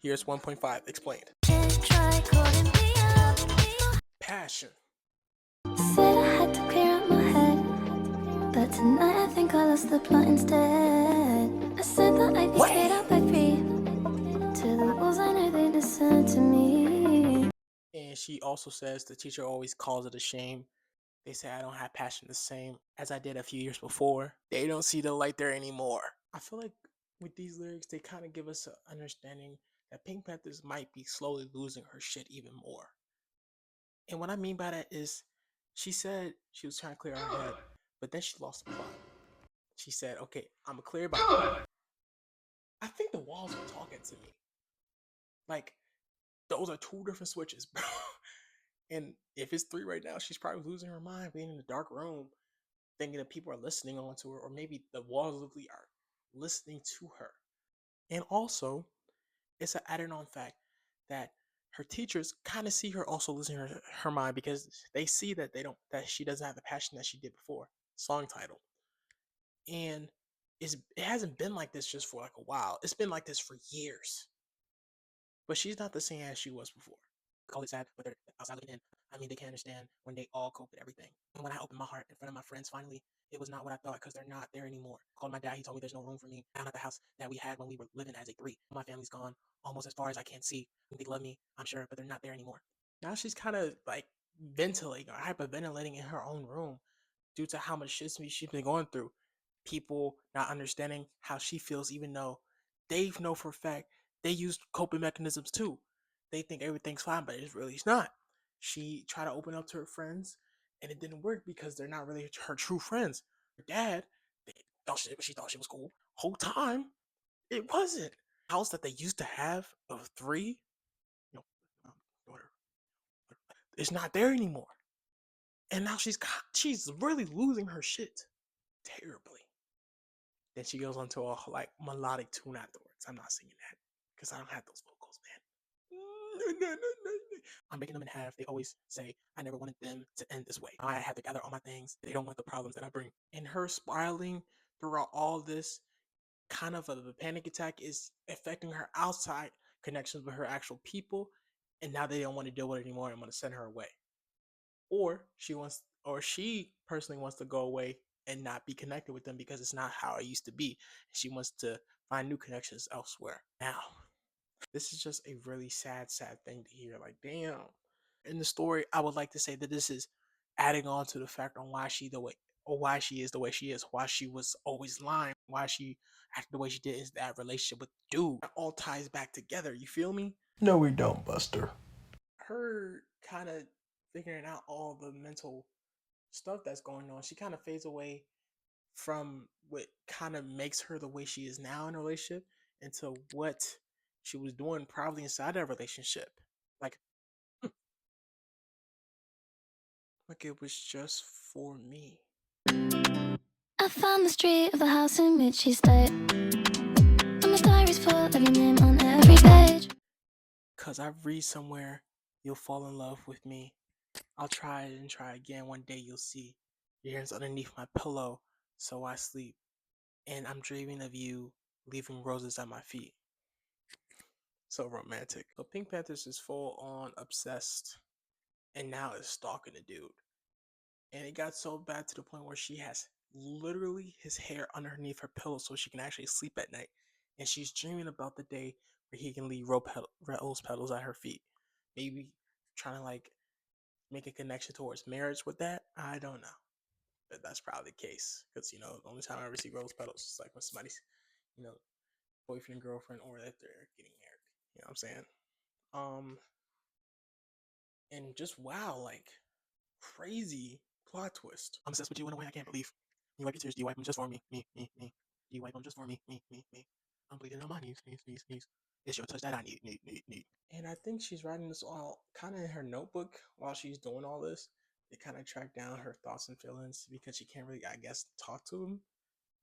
Here's 1.5 explained. Passion. Said I had to clear up my head, but tonight I think I lost the plot instead. I said that I'd be straight up by 3. To the walls I know they listen to me. And she also says the teacher always calls it a shame. They say I don't have passion the same as I did a few years before. They don't see the light there anymore. I feel like with these lyrics, they kind of give us an understanding that Pink Panthers might be slowly losing her shit even more. And what I mean by that is, she said she was trying to clear her head, but then she lost the plot. She said, okay, I'm gonna clear by 3. I think the walls are talking to me. Like, those are 2 different switches, bro. And if it's 3 right now, she's probably losing her mind, being in a dark room, thinking that people are listening on to her, or maybe the walls literally are listening to her. And also, it's an added on fact that her teachers kind of see her also losing her mind because they see that she doesn't have the passion that she did before. Song title. And it hasn't been like this just for like a while. It's been like this for years. But she's not the same as she was before. Call it sad, but they're outside looking in. I mean, they can't understand when they all cope with everything. And when I opened my heart in front of my friends, finally, it was not what I thought because they're not there anymore. I called my dad. He told me there's no room for me down at the house that we had when we were living as a 3. My family's gone almost as far as I can see. They love me, I'm sure, but they're not there anymore. Now she's kind of like ventilating or hyperventilating in her own room due to how much shit she's been going through. People not understanding how she feels, even though they know for a fact they use coping mechanisms too. They think everything's fine, but it's not. She tried to open up to her friends, and it didn't work because they're not really her true friends. Her dad, she thought she was cool. Whole time, it wasn't. House that they used to have of 3, you know, daughter, it's not there anymore. And now she's really losing her shit terribly. Then she goes on to a like melodic tune afterwards. I'm not singing that because I don't have those vocals, man. I'm breaking them in half. They always say, I never wanted them to end this way. I have to gather all my things. They don't want the problems that I bring. And her spiraling throughout all this kind of a panic attack is affecting her outside connections with her actual people. And now they don't want to deal with it anymore and want to send her away. Or she personally wants to go away and not be connected with them because it's not how it used to be. She wants to find new connections elsewhere. Now, this is just a really sad thing to hear. Like, damn. In the story, I would like to say that this is adding on to the fact on why she is the way she is, why she was always lying, why she acted the way she did is that relationship with dude. It all ties back together. You feel me? No, we don't, Buster. Her kind of figuring out all the mental stuff that's going on, she kind of fades away from what kind of makes her the way she is now in a relationship into what she was doing probably inside that relationship. Like, like it was just for me. I found the street of the house in which she stayed, and my diary's full of your name on every page. Cause I read somewhere, you'll fall in love with me. I'll try it and try again. One day you'll see your hands underneath my pillow, so I sleep. And I'm dreaming of you leaving roses at my feet. So romantic. So Pink Panthers is full on obsessed and now is stalking a dude. And it got so bad to the point where she has literally his hair underneath her pillow so she can actually sleep at night. And she's dreaming about the day where he can leave rose petals at her feet. Maybe trying to like make a connection towards marriage with that. I don't know. But that's probably the case. Because, the only time I ever see rose petals is like when somebody's, you know, boyfriend, girlfriend, or that they're getting married. You know what I'm saying? And just wow, like crazy plot twist. I'm obsessed with you in a way I can't believe. You wipe your tears, do you wipe them just for me? Me. Do you wipe them just for me? Me. I'm bleeding on my knees. It's your touch that I need. And I think she's writing this all kind of in her notebook while she's doing all this. To kind of track down her thoughts and feelings because she can't really, I guess, talk to him.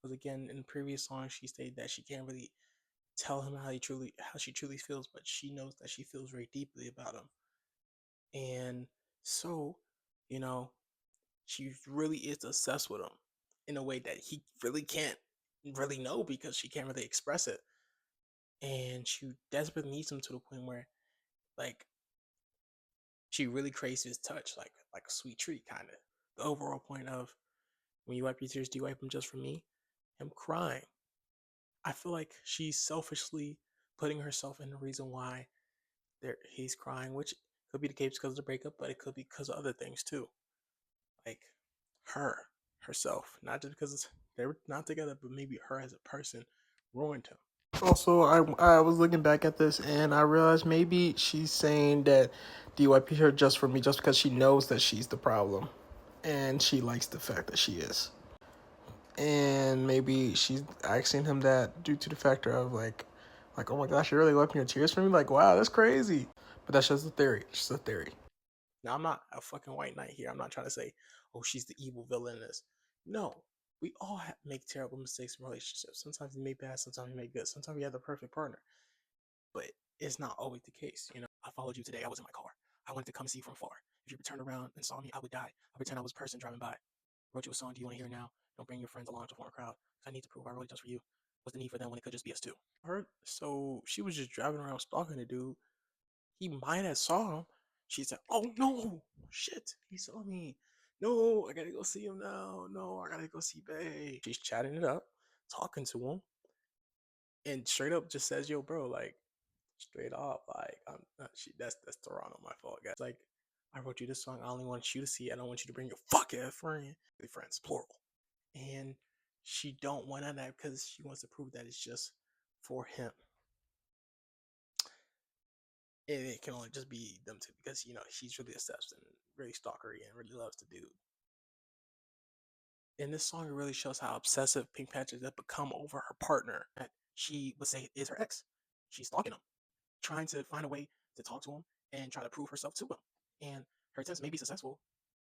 Because again, in the previous song, she stated that she can't really tell him how she truly feels, but she knows that she feels very deeply about him. And so, you know, she really is obsessed with him in a way that he really can't really know because she can't really express it. and she desperately needs him to the point where like she really craves his touch, like a sweet treat kind of. The overall point of when you wipe your tears, do you wipe them just for me? Him crying. I feel like she's selfishly putting herself in the reason why he's crying, which could be the case because of the breakup, but it could be because of other things too, like her herself, not just because they were not together, but maybe her as a person ruined him. Also, I was looking back at this and I realized maybe she's saying that DYP her just for me just because she knows that she's the problem and she likes the fact that she is. And maybe she's asking him that due to the factor of like oh my gosh, you're really wiping your tears for me? Like, wow, that's crazy. But that's just a theory. It's just a theory. Now, I'm not a fucking white knight here. I'm not trying to say, oh, she's the evil villain in this. No, we all make terrible mistakes in relationships. Sometimes we make bad, sometimes we make good. Sometimes we have the perfect partner, but it's not always the case. You know, I followed you today. I was in my car. I wanted to come see you from far. If you turned around and saw me, I would die. I pretend I was a person driving by. Wrote you a song. Do you want to hear it now? Don't bring your friends along to form a crowd. I need to prove I wrote it just for you. What's the need for them when it could just be us two? Her, so she was just driving around stalking the dude. He might have saw him. She said, "Oh no, shit, he saw me. No, I gotta go see him now. No, I gotta go see Bay." She's chatting it up, talking to him, and straight up just says, "Yo, bro, like straight off, like I'm not." That's Toronto, my fault, guys. Like, I wrote you this song. I only want you to see it. I don't want you to bring your fuck ass friend, friends, plural. And she don't want that because she wants to prove that it's just for him. And it can only just be them two because she's really obsessed and really stalkery and really loves the dude. In this song, it really shows how obsessive Pink Panther has become over her partner that she would say is her ex. She's stalking him, trying to find a way to talk to him and try to prove herself to him. And her attempts may be successful,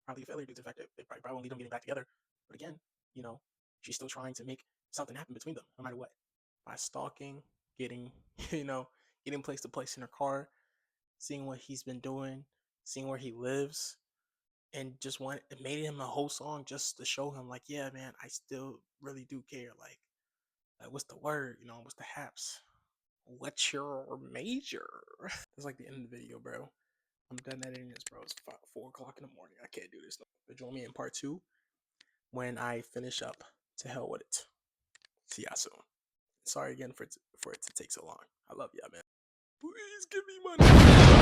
probably a failure due to the fact that they probably won't lead them getting back together. But again, you know, she's still trying to make something happen between them, no matter what. By stalking, getting, getting place to place in her car, seeing what he's been doing, seeing where he lives, and just it made him a whole song just to show him like, yeah, man, I still really do care. Like what's the word? What's the haps? What's your major? That's like the end of the video, bro. I'm done editing this, bro. It's 4 o'clock in the morning. I can't do this. But join me in part 2 when I finish up. To hell with it. See y'all soon. Sorry again for it to take so long. I love y'all, man. Please give me money.